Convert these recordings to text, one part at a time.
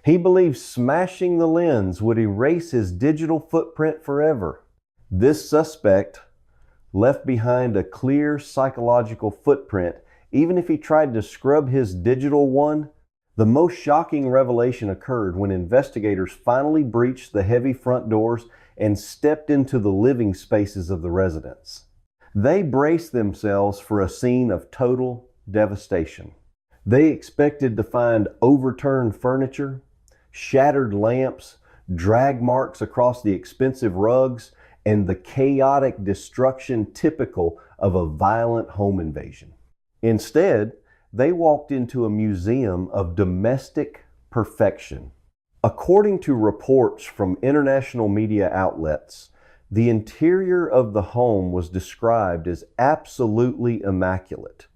He believed smashing the lens would erase his digital footprint forever. This suspect left behind a clear psychological footprint, even if he tried to scrub his digital one. The most shocking revelation occurred when investigators finally breached the heavy front doors and stepped into the living spaces of the residence. They braced themselves for a scene of total devastation. They expected to find overturned furniture, shattered lamps, drag marks across the expensive rugs, and the chaotic destruction typical of a violent home invasion. Instead, they walked into a museum of domestic perfection. According to reports from international media outlets, the interior of the home was described as absolutely immaculate.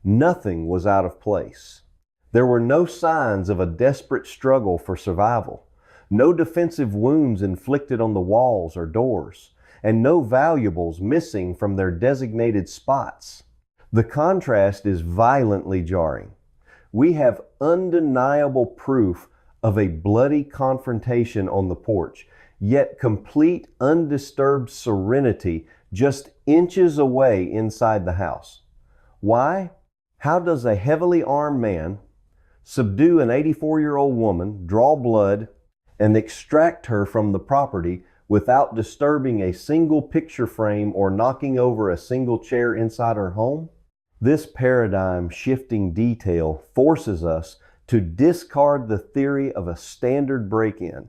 Nothing was out of place. There were no signs of a desperate struggle for survival, no defensive wounds inflicted on the walls or doors, and no valuables missing from their designated spots. The contrast is violently jarring. We have undeniable proof of a bloody confrontation on the porch, yet complete undisturbed serenity just inches away inside the house. Why? How does a heavily armed man subdue an 84-year-old woman, draw blood, and extract her from the property without disturbing a single picture frame or knocking over a single chair inside her home? This paradigm-shifting detail forces us to discard the theory of a standard break-in.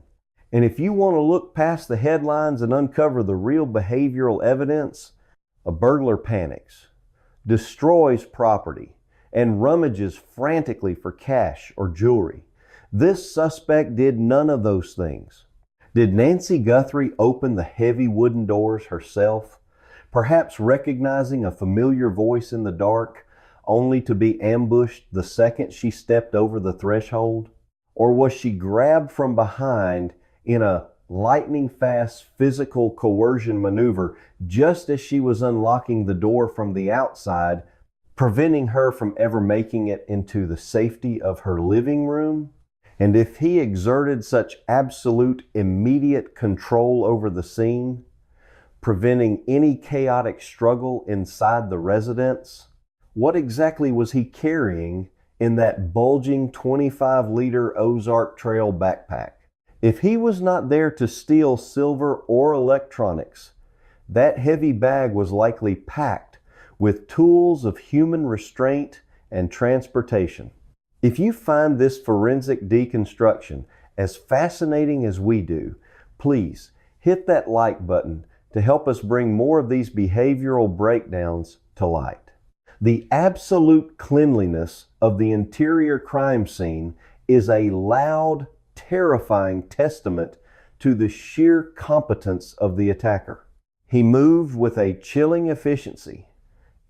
And if you want to look past the headlines and uncover the real behavioral evidence, a burglar panics, destroys property, and rummages frantically for cash or jewelry. This suspect did none of those things. Did Nancy Guthrie open the heavy wooden doors herself, perhaps recognizing a familiar voice in the dark, only to be ambushed the second she stepped over the threshold? Or was she grabbed from behind in a lightning-fast physical coercion maneuver just as she was unlocking the door from the outside, preventing her from ever making it into the safety of her living room? And if he exerted such absolute immediate control over the scene, preventing any chaotic struggle inside the residence, what exactly was he carrying in that bulging 25-liter Ozark Trail backpack? If he was not there to steal silver or electronics, that heavy bag was likely packed with tools of human restraint and transportation. If you find this forensic deconstruction as fascinating as we do, please hit that like button to help us bring more of these behavioral breakdowns to light. The absolute cleanliness of the interior crime scene is a loud, terrifying testament to the sheer competence of the attacker. He moved with a chilling efficiency,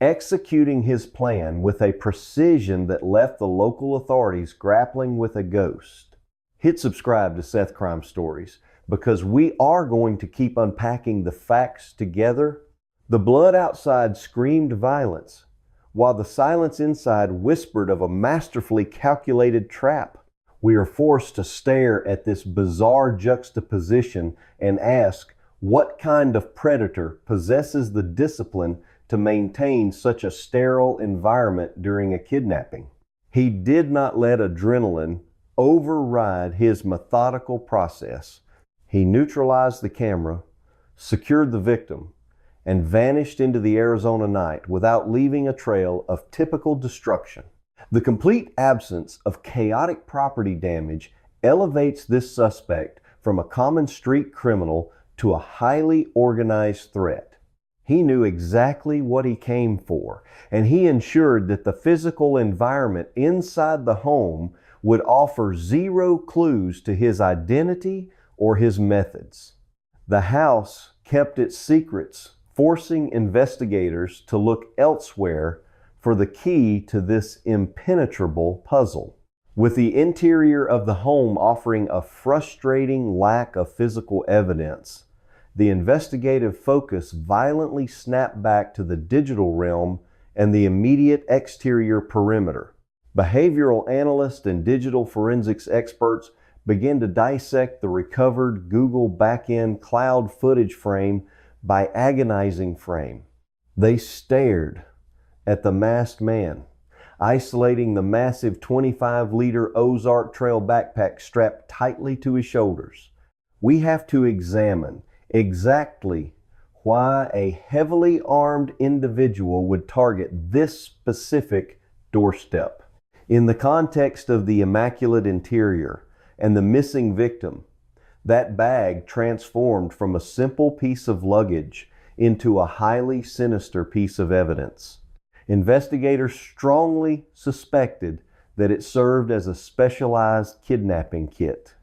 executing his plan with a precision that left the local authorities grappling with a ghost. Hit subscribe to Seth Crime Stories, because we are going to keep unpacking the facts together. The blood outside screamed violence, while the silence inside whispered of a masterfully calculated trap. We are forced to stare at this bizarre juxtaposition and ask, what kind of predator possesses the discipline to maintain such a sterile environment during a kidnapping? He did not let adrenaline override his methodical process. He neutralized the camera, secured the victim, and vanished into the Arizona night without leaving a trail of typical destruction. The complete absence of chaotic property damage elevates this suspect from a common street criminal to a highly organized threat. He knew exactly what he came for, and he ensured that the physical environment inside the home would offer zero clues to his identity or his methods. The house kept its secrets, forcing investigators to look elsewhere for the key to this impenetrable puzzle. With the interior of the home offering a frustrating lack of physical evidence, the investigative focus violently snapped back to the digital realm and the immediate exterior perimeter. Behavioral analysts and digital forensics experts began to dissect the recovered Google back-end cloud footage frame by agonizing frame. They stared at the masked man, isolating the massive 25-liter Ozark Trail backpack strapped tightly to his shoulders. We have to examine exactly why a heavily armed individual would target this specific doorstep. In the context of the immaculate interior and the missing victim, that bag transformed from a simple piece of luggage into a highly sinister piece of evidence. Investigators strongly suspected that it served as a specialized kidnapping kit.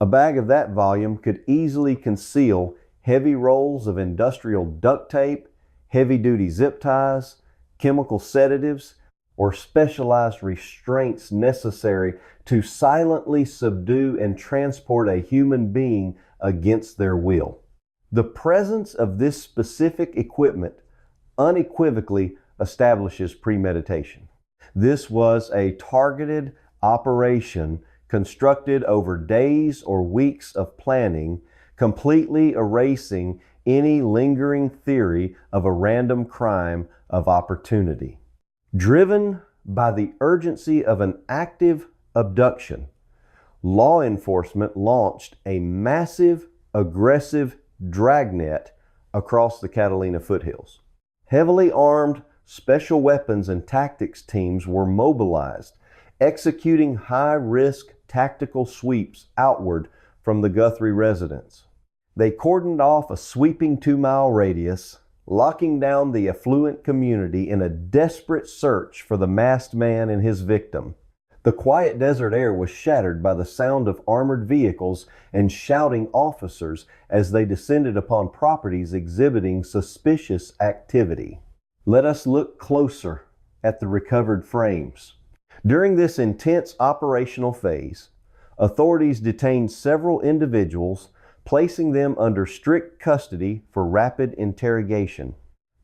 A bag of that volume could easily conceal heavy rolls of industrial duct tape, heavy-duty zip ties, chemical sedatives, or specialized restraints necessary to silently subdue and transport a human being against their will. The presence of this specific equipment unequivocally establishes premeditation. This was a targeted operation constructed over days or weeks of planning, completely erasing any lingering theory of a random crime of opportunity. Driven by the urgency of an active abduction, law enforcement launched a massive, aggressive dragnet across the Catalina foothills. Heavily armed special weapons and tactics teams were mobilized, executing high-risk tactical sweeps outward from the Guthrie residence. They cordoned off a sweeping 2-mile radius, locking down the affluent community in a desperate search for the masked man and his victim. The quiet desert air was shattered by the sound of armored vehicles and shouting officers as they descended upon properties exhibiting suspicious activity. Let us look closer at the recovered frames. During this intense operational phase, authorities detained several individuals, placing them under strict custody for rapid interrogation.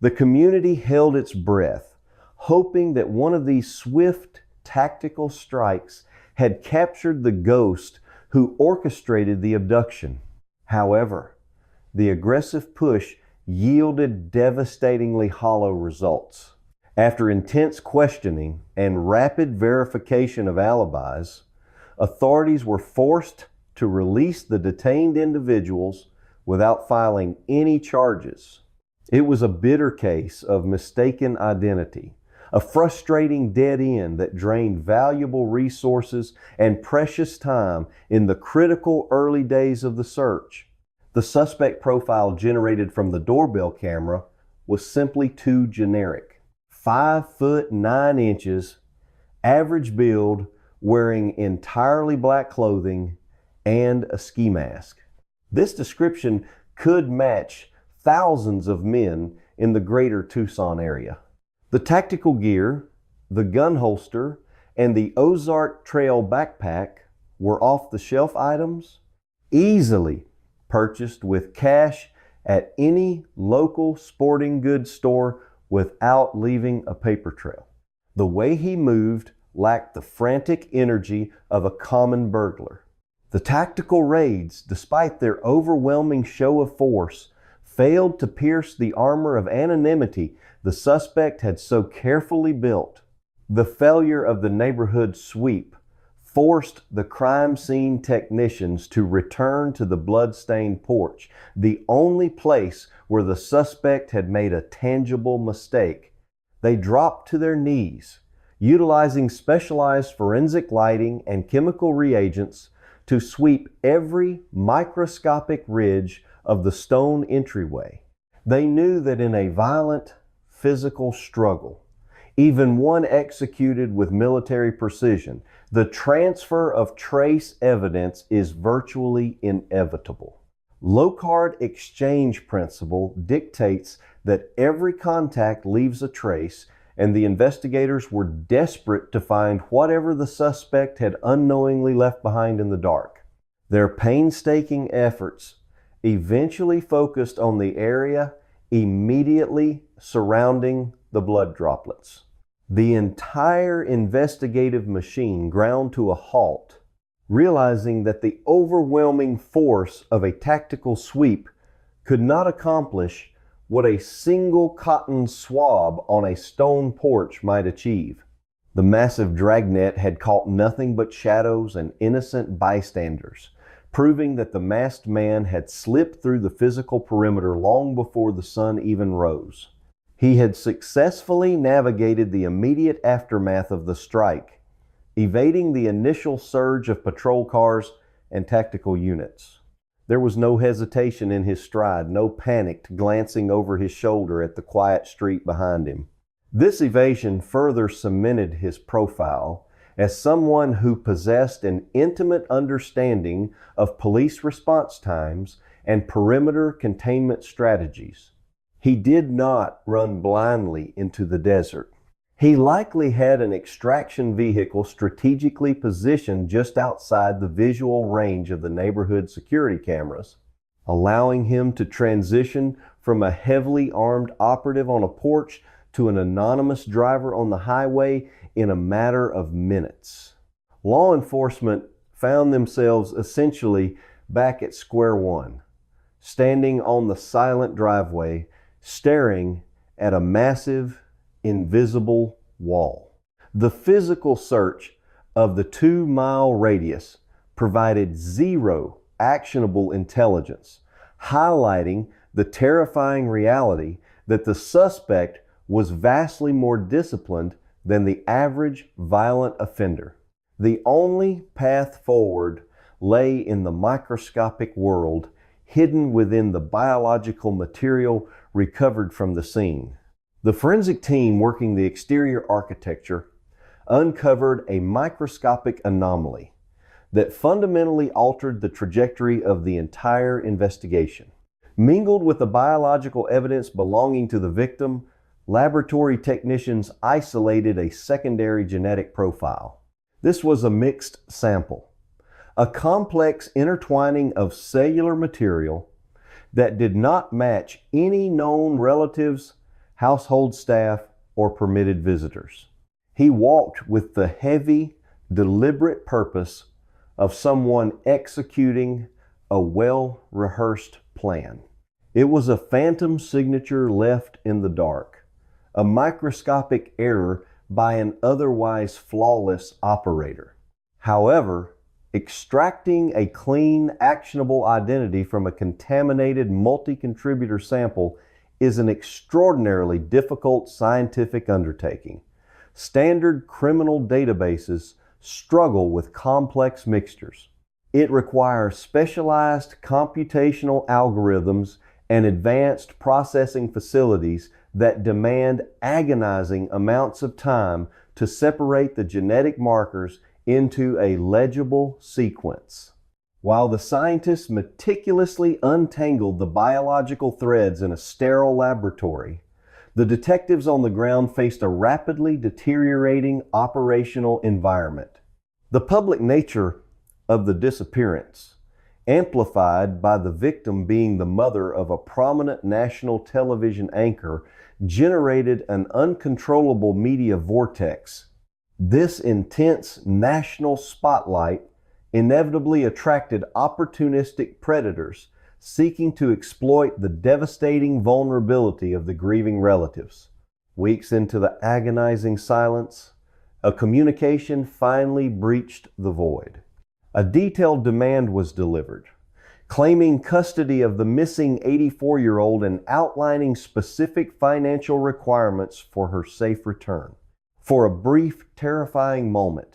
The community held its breath, hoping that one of these swift tactical strikes had captured the ghost who orchestrated the abduction. However, the aggressive push yielded devastatingly hollow results. After intense questioning and rapid verification of alibis, authorities were forced to release the detained individuals without filing any charges. It was a bitter case of mistaken identity, a frustrating dead end that drained valuable resources and precious time in the critical early days of the search. The suspect profile generated from the doorbell camera was simply too generic. 5 foot 9 inches, average build, wearing entirely black clothing, and a ski mask. This description could match thousands of men in the greater Tucson area. The tactical gear, the gun holster, and the Ozark Trail backpack were off-the-shelf items, easily purchased with cash at any local sporting goods store without leaving a paper trail. The way he moved lacked the frantic energy of a common burglar. The tactical raids, despite their overwhelming show of force, failed to pierce the armor of anonymity the suspect had so carefully built. The failure of the neighborhood sweep forced the crime scene technicians to return to the blood-stained porch, the only place where the suspect had made a tangible mistake. They dropped to their knees, utilizing specialized forensic lighting and chemical reagents to sweep every microscopic ridge of the stone entryway. They knew that in a violent physical struggle, even one executed with military precision, the transfer of trace evidence is virtually inevitable. Low-card exchange principle dictates that every contact leaves a trace, and the investigators were desperate to find whatever the suspect had unknowingly left behind in the dark. Their painstaking efforts eventually focused on the area immediately surrounding the blood droplets. The entire investigative machine ground to a halt realizing that the overwhelming force of a tactical sweep could not accomplish what a single cotton swab on a stone porch might achieve. The massive dragnet had caught nothing but shadows and innocent bystanders, proving that the masked man had slipped through the physical perimeter long before the sun even rose. He had successfully navigated the immediate aftermath of the strike, evading the initial surge of patrol cars and tactical units. There was no hesitation in his stride, no panicked glancing over his shoulder at the quiet street behind him. This evasion further cemented his profile as someone who possessed an intimate understanding of police response times and perimeter containment strategies. He did not run blindly into the desert. He likely had an extraction vehicle strategically positioned just outside the visual range of the neighborhood security cameras, allowing him to transition from a heavily armed operative on a porch to an anonymous driver on the highway in a matter of minutes. Law enforcement found themselves essentially back at square one, standing on the silent driveway, staring at a massive, invisible wall. The physical search of the 2-mile radius provided zero actionable intelligence, highlighting the terrifying reality that the suspect was vastly more disciplined than the average violent offender. The only path forward lay in the microscopic world hidden within the biological material recovered from the scene. The forensic team working the exterior architecture uncovered a microscopic anomaly that fundamentally altered the trajectory of the entire investigation. Mingled with the biological evidence belonging to the victim, laboratory technicians isolated a secondary genetic profile. This was a mixed sample, a complex intertwining of cellular material that did not match any known relatives, household staff, or permitted visitors. He walked with the heavy, deliberate purpose of someone executing a well-rehearsed plan. It was a phantom signature left in the dark, a microscopic error by an otherwise flawless operator. However, extracting a clean, actionable identity from a contaminated multi-contributor sample is an extraordinarily difficult scientific undertaking. Standard criminal databases struggle with complex mixtures. It requires specialized computational algorithms and advanced processing facilities that demand agonizing amounts of time to separate the genetic markers into a legible sequence. While the scientists meticulously untangled the biological threads in a sterile laboratory, the detectives on the ground faced a rapidly deteriorating operational environment. The public nature of the disappearance, amplified by the victim being the mother of a prominent national television anchor, generated an uncontrollable media vortex. This intense national spotlight inevitably attracted opportunistic predators seeking to exploit the devastating vulnerability of the grieving relatives. Weeks into the agonizing silence, a communication finally breached the void. A detailed demand was delivered, claiming custody of the missing 84-year-old and outlining specific financial requirements for her safe return. For a brief, terrifying moment,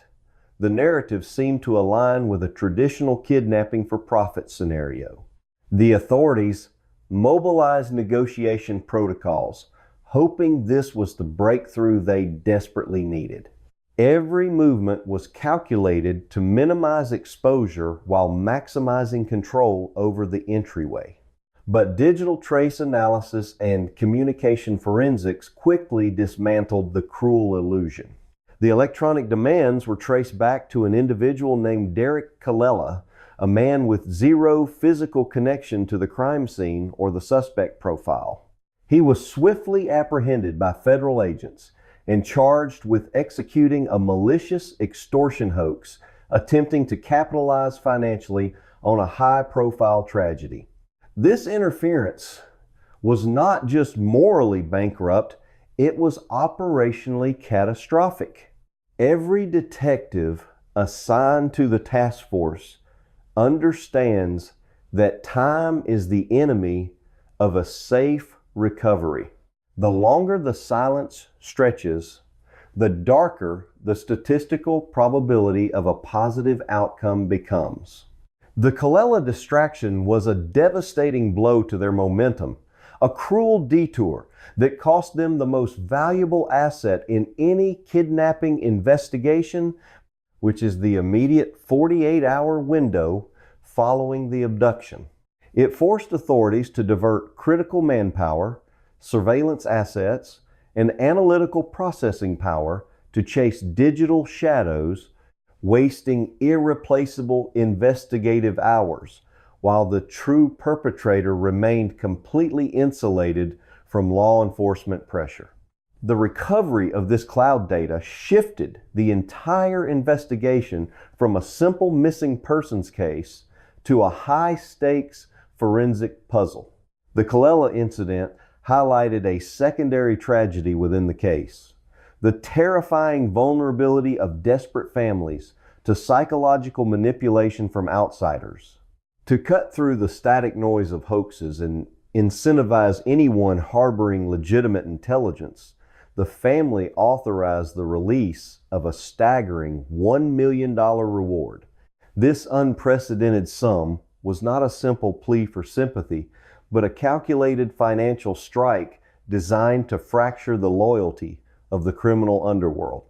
the narrative seemed to align with a traditional kidnapping for profit scenario. The authorities mobilized negotiation protocols, hoping this was the breakthrough they desperately needed. Every movement was calculated to minimize exposure while maximizing control over the entryway. But digital trace analysis and communication forensics quickly dismantled the cruel illusion. The electronic demands were traced back to an individual named Derek Colella, a man with zero physical connection to the crime scene or the suspect profile. He was swiftly apprehended by federal agents and charged with executing a malicious extortion hoax attempting to capitalize financially on a high-profile tragedy. This interference was not just morally bankrupt, it was operationally catastrophic. Every detective assigned to the task force understands that time is the enemy of a safe recovery. The longer the silence stretches, the darker the statistical probability of a positive outcome becomes. The Colella distraction was a devastating blow to their momentum, a cruel detour that cost them the most valuable asset in any kidnapping investigation, which is the immediate 48-hour window following the abduction. It forced authorities to divert critical manpower, surveillance assets, and analytical processing power to chase digital shadows, wasting irreplaceable investigative hours, while the true perpetrator remained completely insulated from law enforcement pressure. The recovery of this cloud data shifted the entire investigation from a simple missing persons case to a high-stakes forensic puzzle. The Colella incident highlighted a secondary tragedy within the case: the terrifying vulnerability of desperate families to psychological manipulation from outsiders. To cut through the static noise of hoaxes and incentivize anyone harboring legitimate intelligence, the family authorized the release of a staggering $1 million reward. This unprecedented sum was not a simple plea for sympathy, but a calculated financial strike designed to fracture the loyalty of the criminal underworld.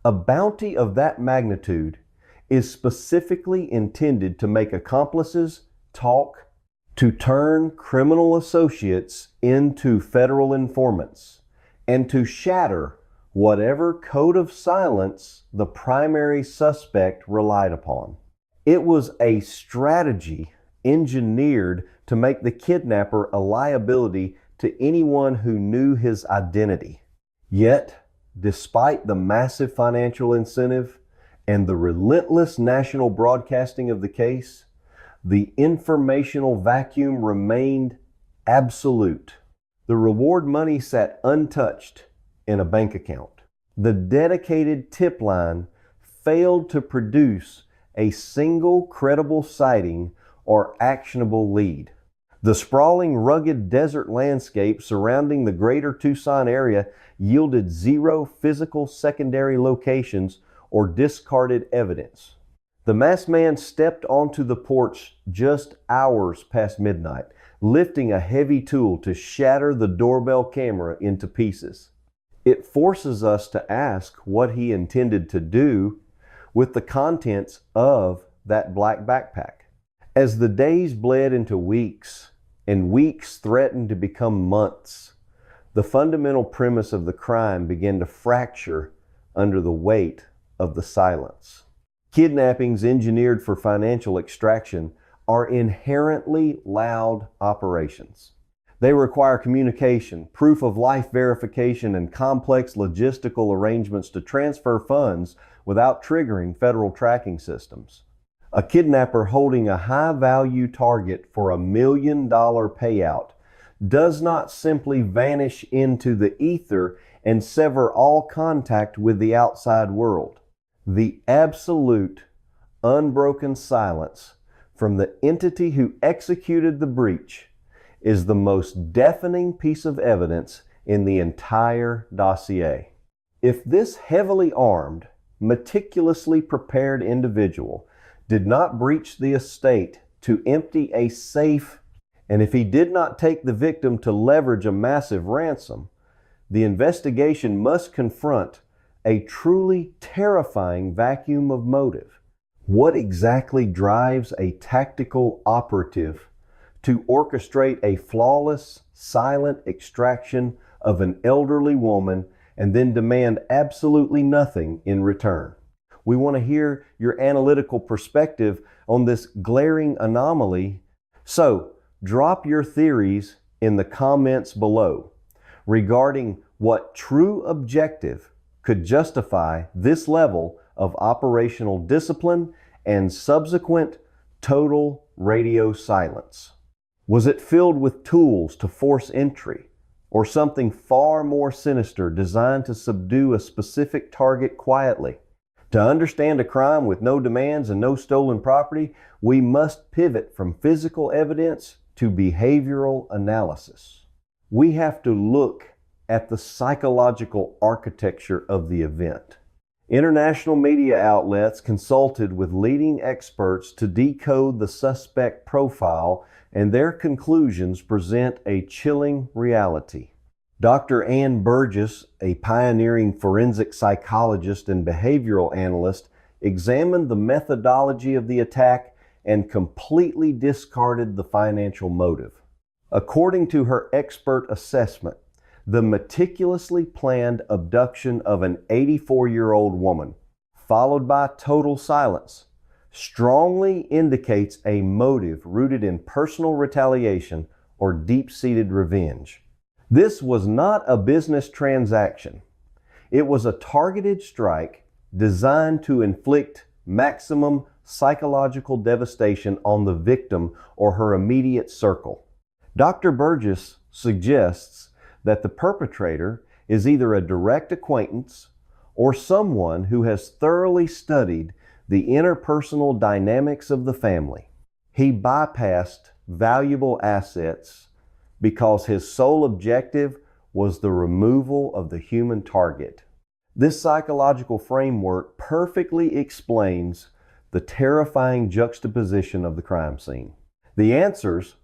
A bounty of that magnitude is specifically intended to make accomplices talk, to turn criminal associates into federal informants, and to shatter whatever code of silence the primary suspect relied upon. It was a strategy engineered to make the kidnapper a liability to anyone who knew his identity. Yet, despite the massive financial incentive and the relentless national broadcasting of the case, the informational vacuum remained absolute. The reward money sat untouched in a bank account. The dedicated tip line failed to produce a single credible sighting or actionable lead. The sprawling, rugged desert landscape surrounding the greater Tucson area yielded zero physical secondary locations or discarded evidence. The masked man stepped onto the porch just hours past midnight, lifting a heavy tool to shatter the doorbell camera into pieces. It forces us to ask what he intended to do with the contents of that black backpack. As the days bled into weeks, and weeks threatened to become months, the fundamental premise of the crime began to fracture under the weight of the silence. Kidnappings engineered for financial extraction are inherently loud operations. They require communication, proof of life verification, and complex logistical arrangements to transfer funds without triggering federal tracking systems. A kidnapper holding a high-value target for $1 million payout does not simply vanish into the ether and sever all contact with the outside world. The absolute, unbroken silence from the entity who executed the breach is the most deafening piece of evidence in the entire dossier. If this heavily armed, meticulously prepared individual did not breach the estate to empty a safe, and if he did not take the victim to leverage a massive ransom, the investigation must confront a truly terrifying vacuum of motive. What exactly drives a tactical operative to orchestrate a flawless, silent extraction of an elderly woman and then demand absolutely nothing in return? We want to hear your analytical perspective on this glaring anomaly. So, drop your theories in the comments below regarding what true objective could justify this level of operational discipline and subsequent total radio silence? Was it filled with tools to force entry, or something far more sinister designed to subdue a specific target quietly? To understand a crime with no demands and no stolen property, we must pivot from physical evidence to behavioral analysis. We have to look at the psychological architecture of the event. International media outlets consulted with leading experts to decode the suspect profile, and their conclusions present a chilling reality. Dr. Ann Burgess, a pioneering forensic psychologist and behavioral analyst, examined the methodology of the attack and completely discarded the financial motive. According to her expert assessment, the meticulously planned abduction of an 84-year-old woman, followed by total silence, strongly indicates a motive rooted in personal retaliation or deep-seated revenge. This was not a business transaction. It was a targeted strike designed to inflict maximum psychological devastation on the victim or her immediate circle. Dr. Burgess suggests that the perpetrator is either a direct acquaintance or someone who has thoroughly studied the interpersonal dynamics of the family. He bypassed valuable assets because his sole objective was the removal of the human target. This psychological framework perfectly explains the terrifying juxtaposition of the crime scene. The answers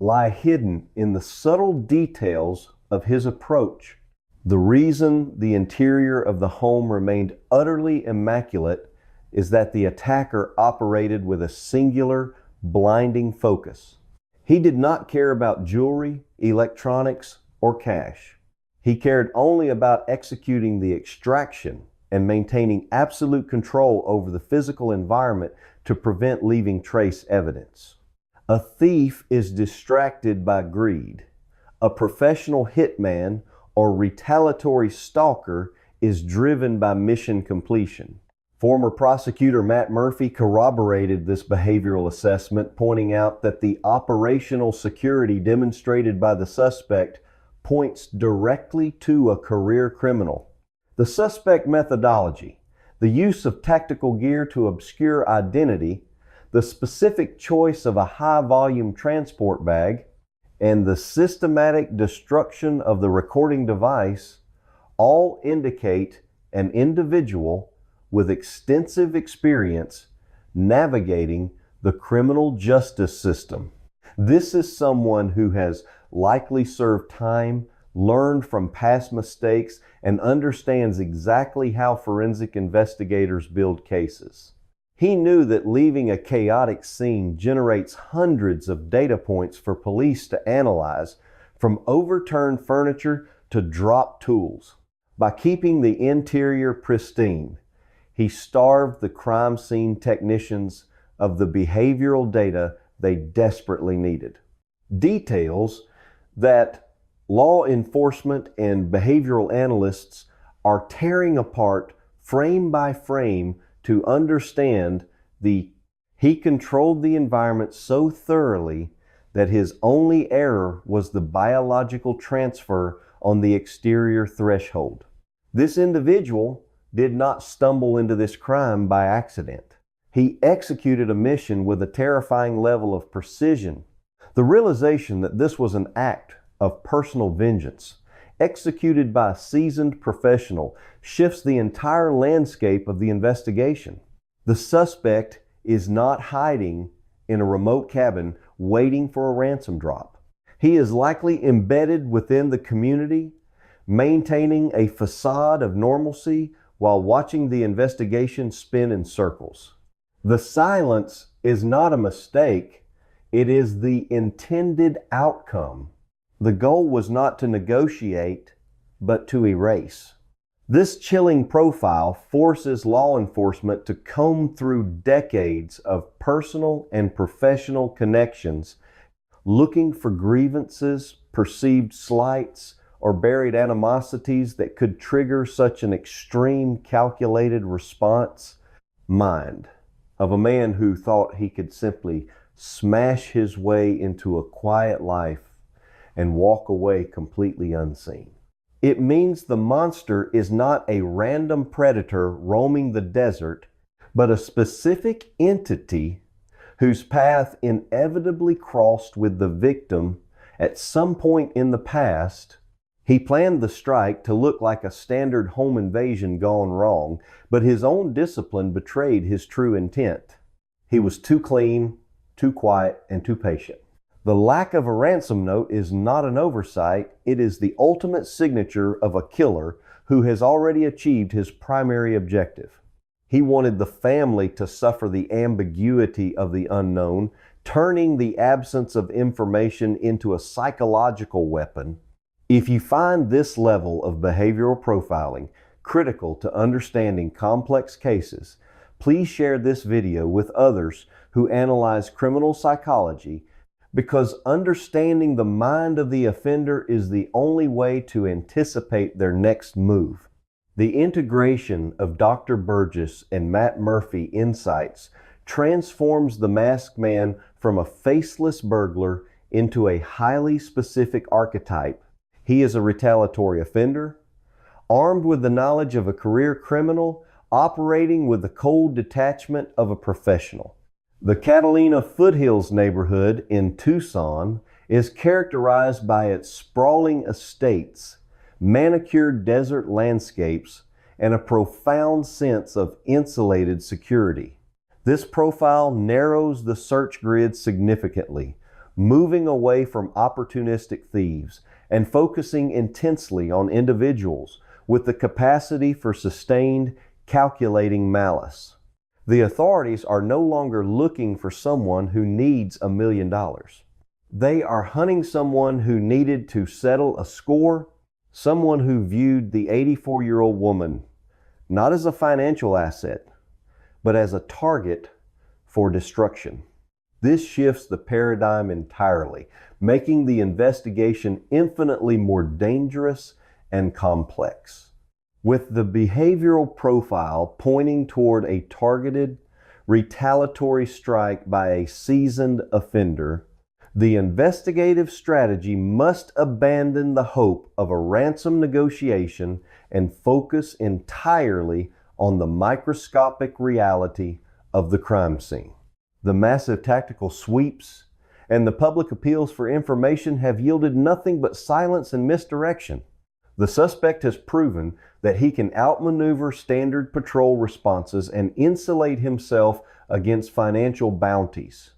lie hidden in the subtle details of his approach. The reason the interior of the home remained utterly immaculate is that the attacker operated with a singular, blinding focus. He did not care about jewelry, electronics, or cash. He cared only about executing the extraction and maintaining absolute control over the physical environment to prevent leaving trace evidence. A thief is distracted by greed. A professional hitman or retaliatory stalker is driven by mission completion. Former prosecutor Matt Murphy corroborated this behavioral assessment, pointing out that the operational security demonstrated by the suspect points directly to a career criminal. The suspect methodology, the use of tactical gear to obscure identity, the specific choice of a high-volume transport bag, and the systematic destruction of the recording device all indicate an individual with extensive experience navigating the criminal justice system. This is someone who has likely served time, learned from past mistakes, and understands exactly how forensic investigators build cases. He knew that leaving a chaotic scene generates hundreds of data points for police to analyze, from overturned furniture to dropped tools. By keeping the interior pristine, he starved the crime scene technicians of the behavioral data they desperately needed. Details that law enforcement and behavioral analysts are tearing apart frame by frame to understand he controlled the environment so thoroughly that his only error was the biological transfer on the exterior threshold. This individual did not stumble into this crime by accident. He executed a mission with a terrifying level of precision. The realization that this was an act of personal vengeance, executed by a seasoned professional, shifts the entire landscape of the investigation. The suspect is not hiding in a remote cabin waiting for a ransom drop. He is likely embedded within the community, maintaining a facade of normalcy while watching the investigation spin in circles. The silence is not a mistake, it is the intended outcome. The goal was not to negotiate, but to erase. This chilling profile forces law enforcement to comb through decades of personal and professional connections, looking for grievances, perceived slights, or buried animosities that could trigger such an extreme calculated response. Mind. of a man who thought he could simply smash his way into a quiet life and walk away completely unseen. It means the monster is not a random predator roaming the desert, but a specific entity whose path inevitably crossed with the victim at some point in the past. He planned the strike to look like a standard home invasion gone wrong, but his own discipline betrayed his true intent. He was too clean, too quiet, and too patient. The lack of a ransom note is not an oversight. It is the ultimate signature of a killer who has already achieved his primary objective. He wanted the family to suffer the ambiguity of the unknown, turning the absence of information into a psychological weapon. If you find this level of behavioral profiling critical to understanding complex cases, please share this video with others who analyze criminal psychology, because understanding the mind of the offender is the only way to anticipate their next move. The integration of Dr. Burgess and Matt Murphy insights transforms the masked man from a faceless burglar into a highly specific archetype. He is a retaliatory offender, armed with the knowledge of a career criminal, operating with the cold detachment of a professional. The Catalina Foothills neighborhood in Tucson is characterized by its sprawling estates, manicured desert landscapes, and a profound sense of insulated security. This profile narrows the search grid significantly, moving away from opportunistic thieves and focusing intensely on individuals with the capacity for sustained, calculating malice. The authorities are no longer looking for someone who needs $1 million. They are hunting someone who needed to settle a score, someone who viewed the 84-year-old woman not as a financial asset, but as a target for destruction. This shifts the paradigm entirely, making the investigation infinitely more dangerous and complex. With the behavioral profile pointing toward a targeted, retaliatory strike by a seasoned offender, the investigative strategy must abandon the hope of a ransom negotiation and focus entirely on the microscopic reality of the crime scene. The massive tactical sweeps and the public appeals for information have yielded nothing but silence and misdirection. The suspect has proven that he can outmaneuver standard patrol responses and insulate himself against financial bounties.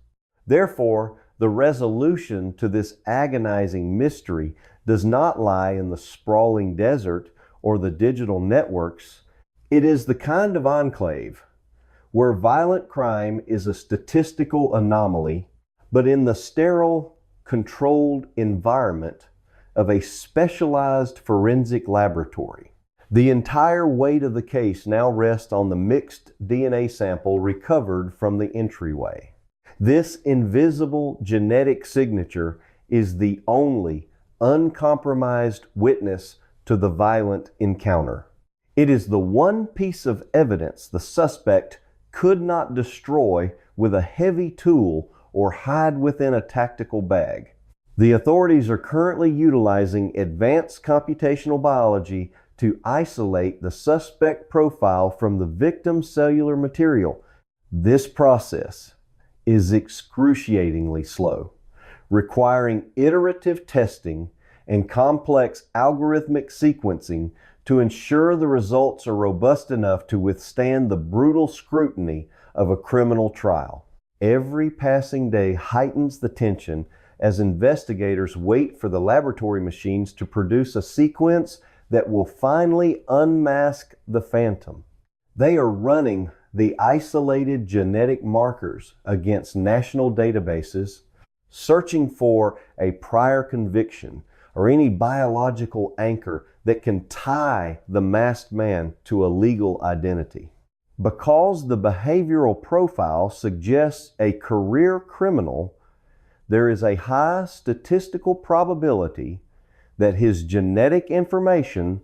Therefore, the resolution to this agonizing mystery does not lie in the sprawling desert or the digital networks. It is the kind of enclave where violent crime is a statistical anomaly, but in the sterile, controlled environment of a specialized forensic laboratory. The entire weight of the case now rests on the mixed DNA sample recovered from the entryway. This invisible genetic signature is the only uncompromised witness to the violent encounter. It is the one piece of evidence the suspect could not destroy with a heavy tool or hide within a tactical bag. The authorities are currently utilizing advanced computational biology to isolate the suspect profile from the victim's cellular material. This process is excruciatingly slow, requiring iterative testing and complex algorithmic sequencing to ensure the results are robust enough to withstand the brutal scrutiny of a criminal trial. Every passing day heightens the tension as investigators wait for the laboratory machines to produce a sequence that will finally unmask the phantom. They are running the isolated genetic markers against national databases, searching for a prior conviction or any biological anchor that can tie the masked man to a legal identity. Because the behavioral profile suggests a career criminal, there is a high statistical probability that his genetic information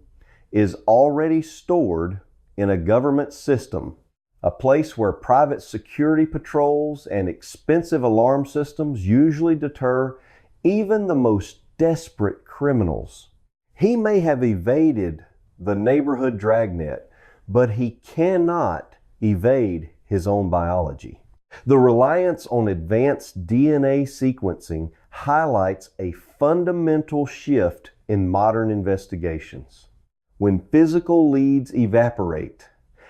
is already stored in a government system. a place where private security patrols and expensive alarm systems usually deter even the most desperate criminals. He may have evaded the neighborhood dragnet, but he cannot evade his own biology. The reliance on advanced DNA sequencing highlights a fundamental shift in modern investigations. When physical leads evaporate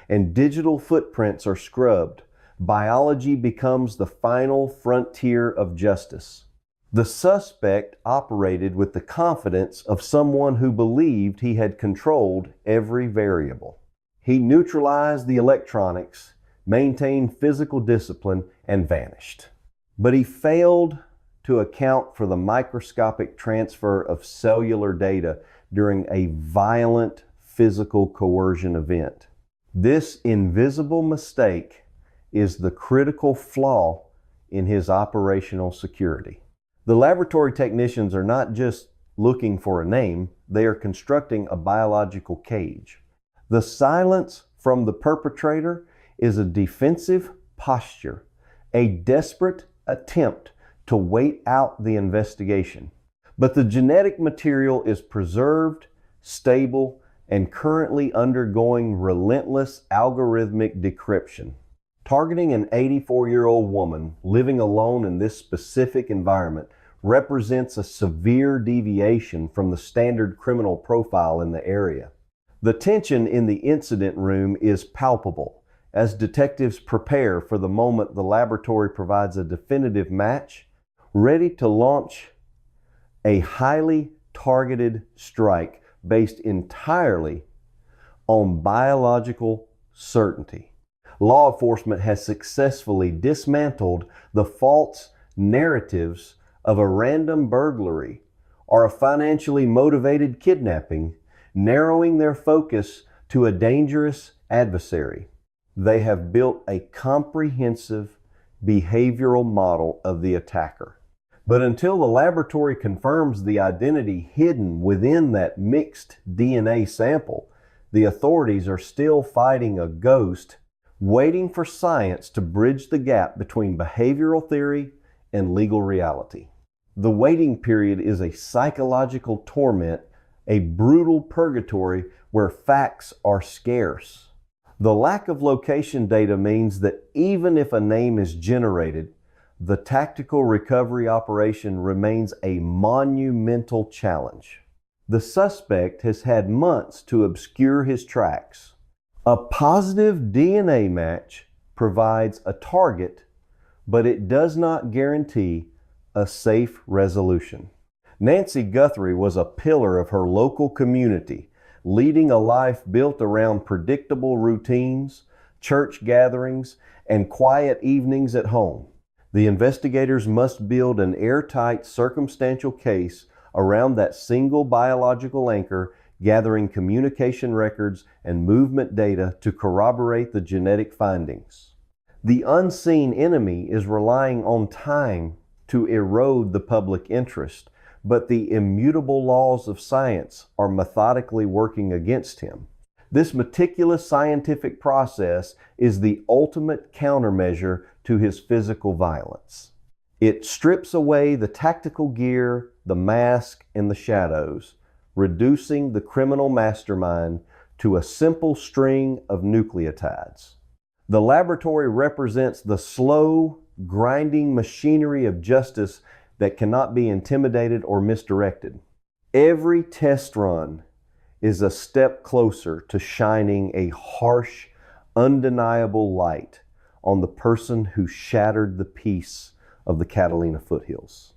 and digital footprints are scrubbed, biology becomes the final frontier of justice. The suspect operated with the confidence of someone who believed he had controlled every variable. He neutralized the electronics, maintained physical discipline, and vanished. But he failed to account for the microscopic transfer of cellular data during a violent physical coercion event. This invisible mistake is the critical flaw in his operational security. The laboratory technicians are not just looking for a name, they are constructing a biological cage. The silence from the perpetrator is a defensive posture, a desperate attempt to wait out the investigation. But the genetic material is preserved, stable, and currently undergoing relentless algorithmic decryption. Targeting an 84-year-old woman living alone in this specific environment represents a severe deviation from the standard criminal profile in the area. The tension in the incident room is palpable as detectives prepare for the moment the laboratory provides a definitive match, ready to launch a highly targeted strike based entirely on biological certainty. Law enforcement has successfully dismantled the false narratives of a random burglary or a financially motivated kidnapping, narrowing their focus to a dangerous adversary. They have built a comprehensive behavioral model of the attacker. But until the laboratory confirms the identity hidden within that mixed DNA sample, the authorities are still fighting a ghost, waiting for science to bridge the gap between behavioral theory and legal reality. The waiting period is a psychological torment, a brutal purgatory where facts are scarce. The lack of location data means that even if a name is generated, the tactical recovery operation remains a monumental challenge. The suspect has had months to obscure his tracks. A positive DNA match provides a target, but it does not guarantee a safe resolution. Nancy Guthrie was a pillar of her local community, leading a life built around predictable routines, church gatherings, and quiet evenings at home. The investigators must build an airtight circumstantial case around that single biological anchor, gathering communication records and movement data to corroborate the genetic findings. The unseen enemy is relying on time to erode the public interest, but the immutable laws of science are methodically working against him. This meticulous scientific process is the ultimate countermeasure to his physical violence. It strips away the tactical gear, the mask, and the shadows, reducing the criminal mastermind to a simple string of nucleotides. The laboratory represents the slow, grinding machinery of justice that cannot be intimidated or misdirected. Every test run is a step closer to shining a harsh, undeniable light on the person who shattered the peace of the Catalina foothills.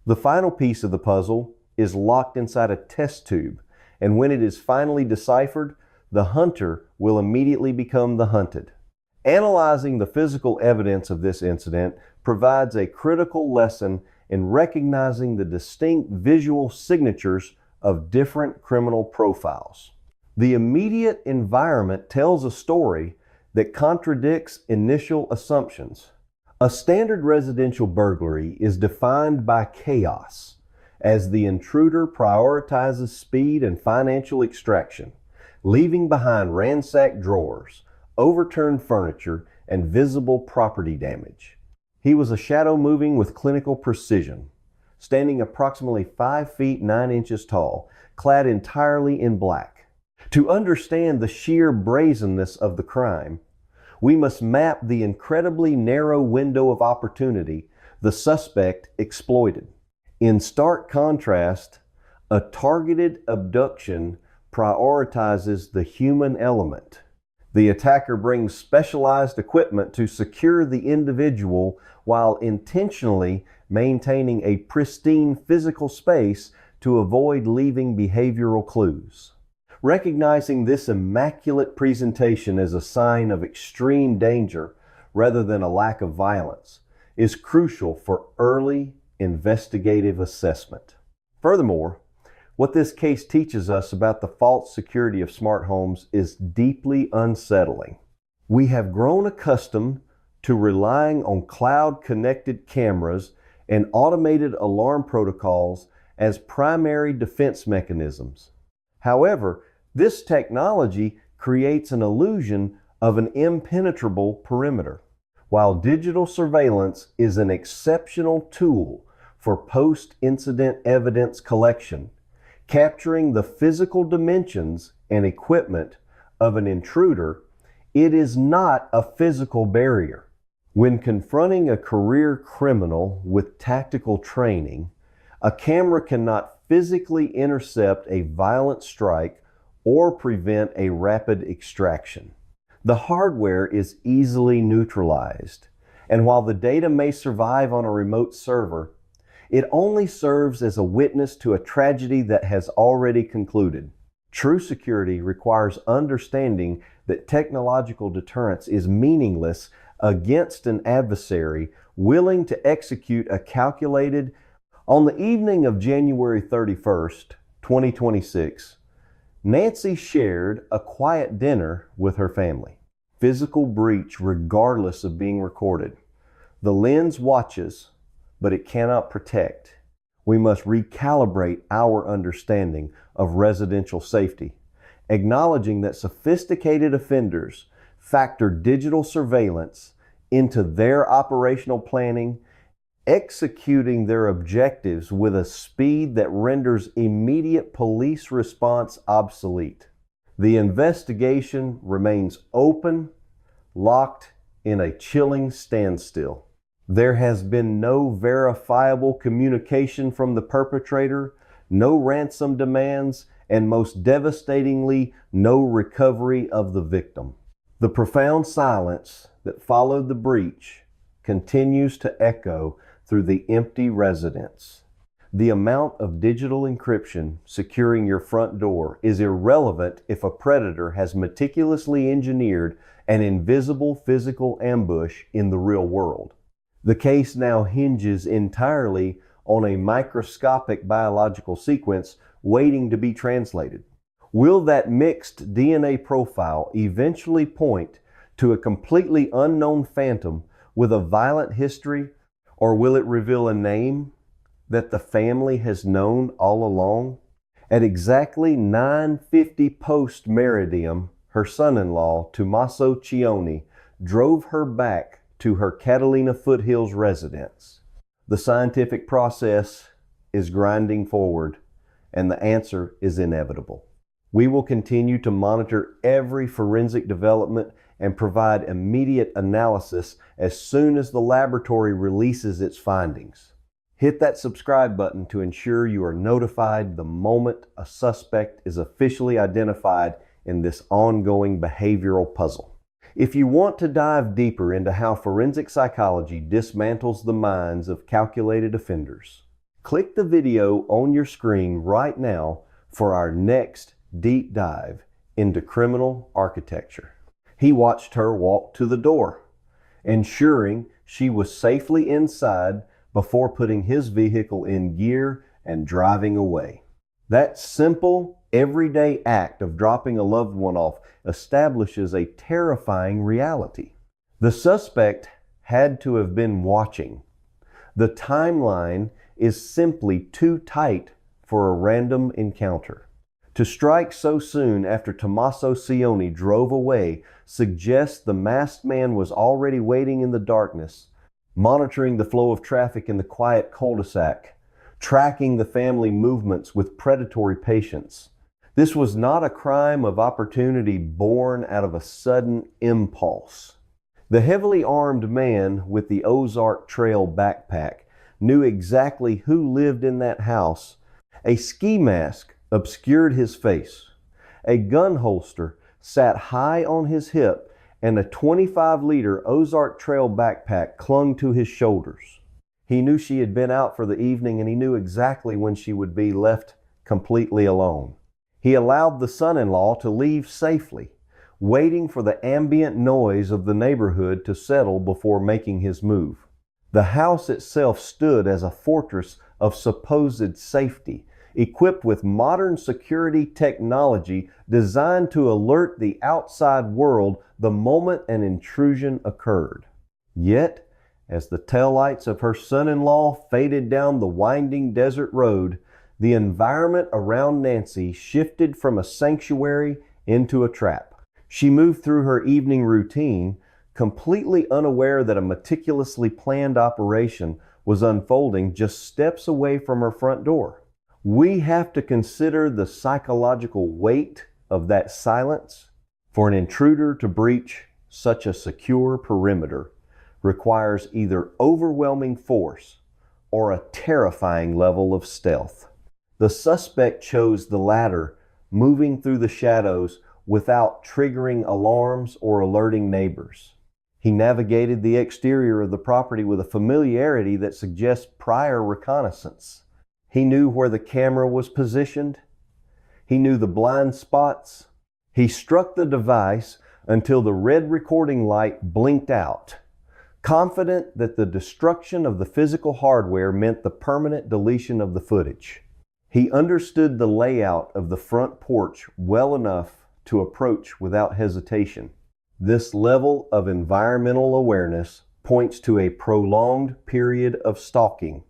The final piece of the puzzle is locked inside a test tube, and when it is finally deciphered, the hunter will immediately become the hunted. Analyzing the physical evidence of this incident provides a critical lesson in recognizing the distinct visual signatures of different criminal profiles. The immediate environment tells a story that contradicts initial assumptions. A standard residential burglary is defined by chaos, as the intruder prioritizes speed and financial extraction, leaving behind ransacked drawers, overturned furniture, and visible property damage. He was a shadow moving with clinical precision, standing approximately 5 feet 9 inches tall, clad entirely in black. To understand the sheer brazenness of the crime, we must map the incredibly narrow window of opportunity the suspect exploited. In stark contrast, a targeted abduction prioritizes the human element. The attacker brings specialized equipment to secure the individual while intentionally maintaining a pristine physical space to avoid leaving behavioral clues. Recognizing this immaculate presentation as a sign of extreme danger rather than a lack of violence is crucial for early investigative assessment. Furthermore, what this case teaches us about the false security of smart homes is deeply unsettling. We have grown accustomed to relying on cloud-connected cameras and automated alarm protocols as primary defense mechanisms. However, this technology creates an illusion of an impenetrable perimeter. While digital surveillance is an exceptional tool for post-incident evidence collection, capturing the physical dimensions and equipment of an intruder, it is not a physical barrier. When confronting a career criminal with tactical training, a camera cannot physically intercept a violent strike or prevent a rapid extraction. The hardware is easily neutralized, and while the data may survive on a remote server, it only serves as a witness to a tragedy that has already concluded. True security requires understanding that technological deterrence is meaningless against an adversary willing to execute a calculated. On the evening of January 31st, 2026, Nancy shared a quiet dinner with her family. Physical breach regardless of being recorded. The lens watches, but it cannot protect. We must recalibrate our understanding of residential safety, acknowledging that sophisticated offenders factor digital surveillance into their operational planning, executing their objectives with a speed that renders immediate police response obsolete. The investigation remains open, locked in a chilling standstill. There has been no verifiable communication from the perpetrator, no ransom demands, and most devastatingly, no recovery of the victim. The profound silence that followed the breach continues to echo through the empty residence. The amount of digital encryption securing your front door is irrelevant if a predator has meticulously engineered an invisible physical ambush in the real world. The case now hinges entirely on a microscopic biological sequence waiting to be translated. Will that mixed DNA profile eventually point to a completely unknown phantom with a violent history, or will it reveal a name that the family has known all along? At exactly 9:50 post-meridiem, her son-in-law, Tommaso Cioni, drove her back to her Catalina Foothills residence. The scientific process is grinding forward, and the answer is inevitable. We will continue to monitor every forensic development and provide immediate analysis as soon as the laboratory releases its findings. Hit that subscribe button to ensure you are notified the moment a suspect is officially identified in this ongoing behavioral puzzle. If you want to dive deeper into how forensic psychology dismantles the minds of calculated offenders, click the video on your screen right now for our next deep dive into criminal architecture. He watched her walk to the door, ensuring she was safely inside before putting his vehicle in gear and driving away. That simple, everyday act of dropping a loved one off establishes a terrifying reality. The suspect had to have been watching. The timeline is simply too tight for a random encounter. To strike so soon after Tommaso Cioni drove away suggests the masked man was already waiting in the darkness, monitoring the flow of traffic in the quiet cul-de-sac, tracking the family movements with predatory patience. This was not a crime of opportunity born out of a sudden impulse. The heavily armed man with the Ozark Trail backpack knew exactly who lived in that house. A ski mask obscured his face. A gun holster sat high on his hip, and a 25-liter Ozark Trail backpack clung to his shoulders. He knew she had been out for the evening, and he knew exactly when she would be left completely alone. He allowed the son-in-law to leave safely, waiting for the ambient noise of the neighborhood to settle before making his move. The house itself stood as a fortress of supposed safety, equipped with modern security technology designed to alert the outside world the moment an intrusion occurred. Yet, as the taillights of her son-in-law faded down the winding desert road, the environment around Nancy shifted from a sanctuary into a trap. She moved through her evening routine, completely unaware that a meticulously planned operation was unfolding just steps away from her front door. We have to consider the psychological weight of that silence. For an intruder to breach such a secure perimeter requires either overwhelming force or a terrifying level of stealth. The suspect chose the latter, moving through the shadows without triggering alarms or alerting neighbors. He navigated the exterior of the property with a familiarity that suggests prior reconnaissance. He knew where the camera was positioned. He knew the blind spots. He struck the device until the red recording light blinked out, confident that the destruction of the physical hardware meant the permanent deletion of the footage. He understood the layout of the front porch well enough to approach without hesitation. This level of environmental awareness points to a prolonged period of stalking,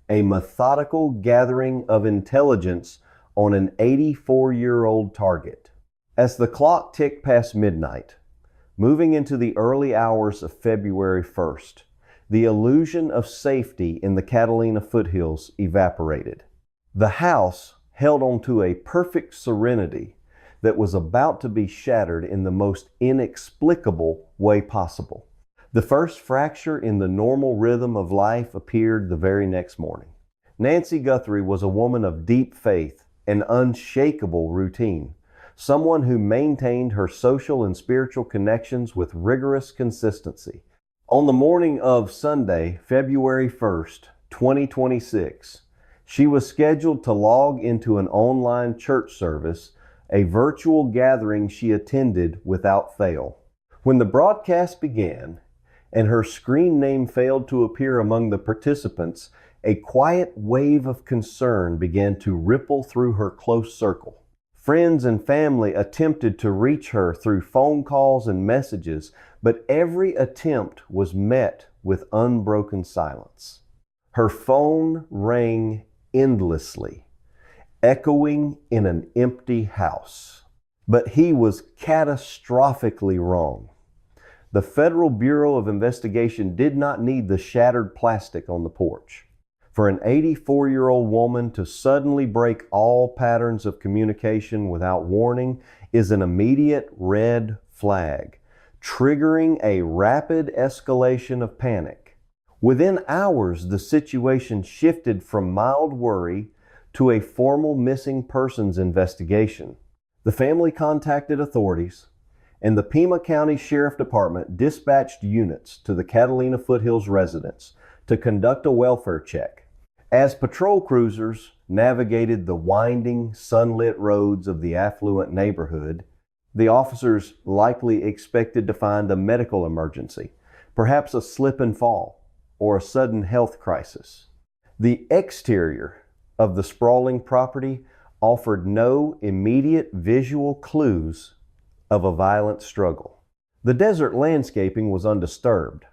a methodical gathering of intelligence on an 84-year-old target. As the clock ticked past midnight, moving into the early hours of February 1st, the illusion of safety in the Catalina foothills evaporated. The house held on to a perfect serenity that was about to be shattered in the most inexplicable way possible. The first fracture in the normal rhythm of life appeared the very next morning. Nancy Guthrie was a woman of deep faith and unshakable routine, someone who maintained her social and spiritual connections with rigorous consistency. On the morning of Sunday, February 1st, 2026, she was scheduled to log into an online church service, a virtual gathering she attended without fail. When the broadcast began and her screen name failed to appear among the participants, a quiet wave of concern began to ripple through her close circle. Friends and family attempted to reach her through phone calls and messages, but every attempt was met with unbroken silence. Her phone rang endlessly, echoing in an empty house. But he was catastrophically wrong. The Federal Bureau of Investigation did not need the shattered plastic on the porch. For an 84-year-old woman to suddenly break all patterns of communication without warning is an immediate red flag, triggering a rapid escalation of panic. Within hours, the situation shifted from mild worry to a formal missing persons investigation. The family contacted authorities, and the Pima County Sheriff Department dispatched units to the Catalina Foothills residence to conduct a welfare check. As patrol cruisers navigated the winding, sunlit roads of the affluent neighborhood, the officers likely expected to find a medical emergency, perhaps a slip and fall, or a sudden health crisis. The exterior of the sprawling property offered no immediate visual clues of a violent struggle. The desert landscaping was undisturbed.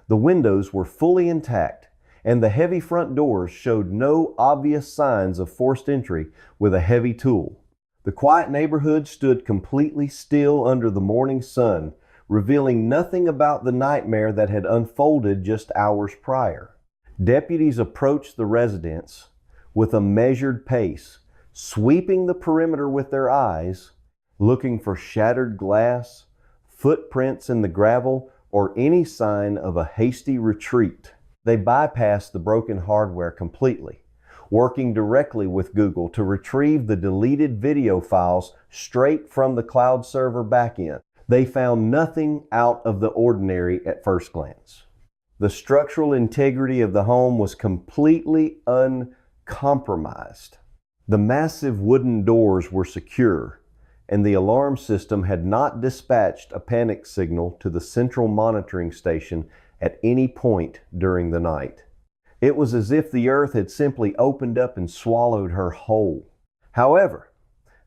The windows were fully intact, and the heavy front doors showed no obvious signs of forced entry with a heavy tool. The quiet neighborhood stood completely still under the morning sun, revealing nothing about the nightmare that had unfolded just hours prior. Deputies approached the residence with a measured pace, sweeping the perimeter with their eyes, looking for shattered glass, footprints in the gravel, or any sign of a hasty retreat. They bypassed the broken hardware completely, working directly with Google to retrieve the deleted video files straight from the cloud server backend. They found nothing out of the ordinary at first glance. The structural integrity of the home was completely uncompromised. The massive wooden doors were secure, and the alarm system had not dispatched a panic signal to the central monitoring station at any point during the night. It was as if the earth had simply opened up and swallowed her whole. However,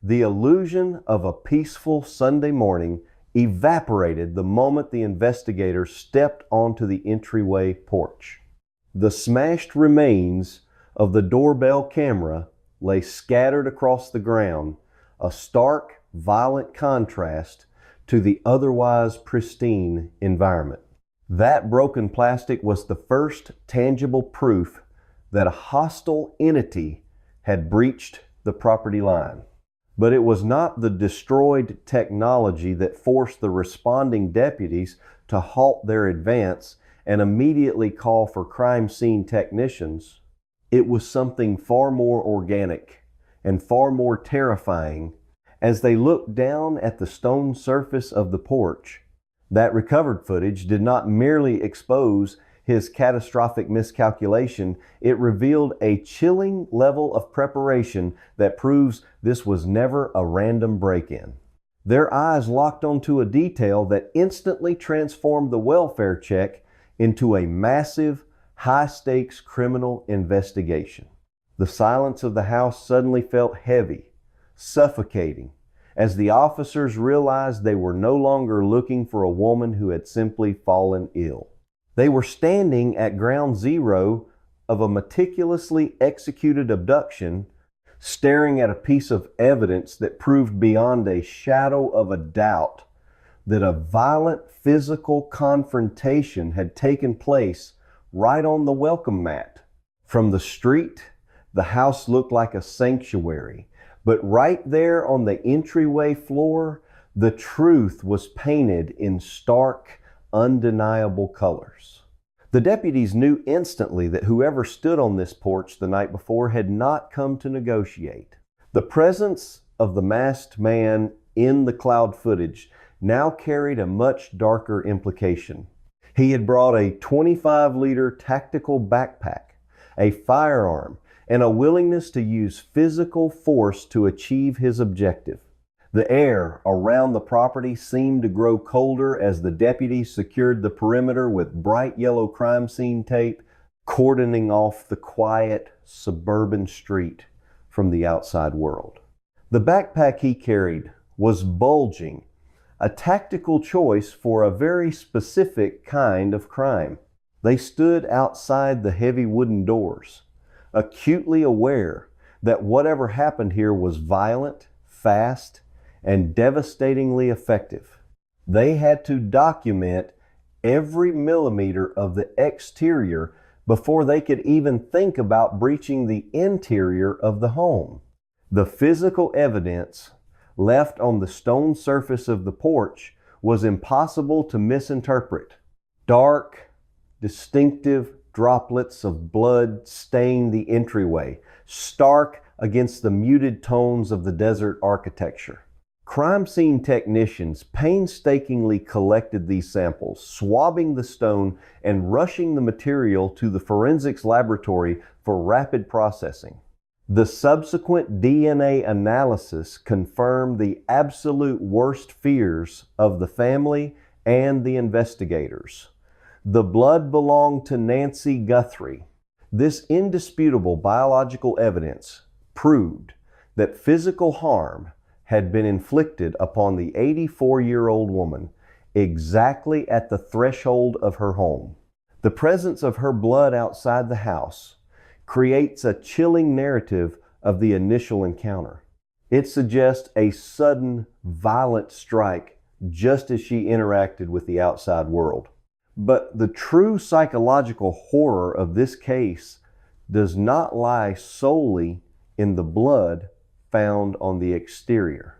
the illusion of a peaceful Sunday morning evaporated the moment the investigators stepped onto the entryway porch. The smashed remains of the doorbell camera lay scattered across the ground, a stark, violent contrast to the otherwise pristine environment. That broken plastic was the first tangible proof that a hostile entity had breached the property line. But it was not the destroyed technology that forced the responding deputies to halt their advance and immediately call for crime scene technicians. It was something far more organic and far more terrifying. As they looked down at the stone surface of the porch, that recovered footage did not merely expose his catastrophic miscalculation, it revealed a chilling level of preparation that proves this was never a random break-in. Their eyes locked onto a detail that instantly transformed the welfare check into a massive, high-stakes criminal investigation. The silence of the house suddenly felt heavy, suffocating, as the officers realized they were no longer looking for a woman who had simply fallen ill. They were standing at ground zero of a meticulously executed abduction, staring at a piece of evidence that proved beyond a shadow of a doubt that a violent physical confrontation had taken place right on the welcome mat. From the street, the house looked like a sanctuary. But right there on the entryway floor, the truth was painted in stark, undeniable colors. The deputies knew instantly that whoever stood on this porch the night before had not come to negotiate. The presence of the masked man in the cloud footage now carried a much darker implication. He had brought a 25-liter tactical backpack, a firearm, and a willingness to use physical force to achieve his objective. The air around the property seemed to grow colder as the deputies secured the perimeter with bright yellow crime scene tape, cordoning off the quiet suburban street from the outside world. The backpack he carried was bulging, a tactical choice for a very specific kind of crime. They stood outside the heavy wooden doors, acutely aware that whatever happened here was violent, fast, and devastatingly effective. They had to document every millimeter of the exterior before they could even think about breaching the interior of the home. The physical evidence left on the stone surface of the porch was impossible to misinterpret. Dark, distinctive droplets of blood stained the entryway, stark against the muted tones of the desert architecture. Crime scene technicians painstakingly collected these samples, swabbing the stone and rushing the material to the forensics laboratory for rapid processing. The subsequent DNA analysis confirmed the absolute worst fears of the family and the investigators. The blood belonged to Nancy Guthrie. This indisputable biological evidence proved that physical harm had been inflicted upon the 84-year-old woman exactly at the threshold of her home. The presence of her blood outside the house creates a chilling narrative of the initial encounter. It suggests a sudden, violent strike just as she interacted with the outside world. But the true psychological horror of this case does not lie solely in the blood found on the exterior.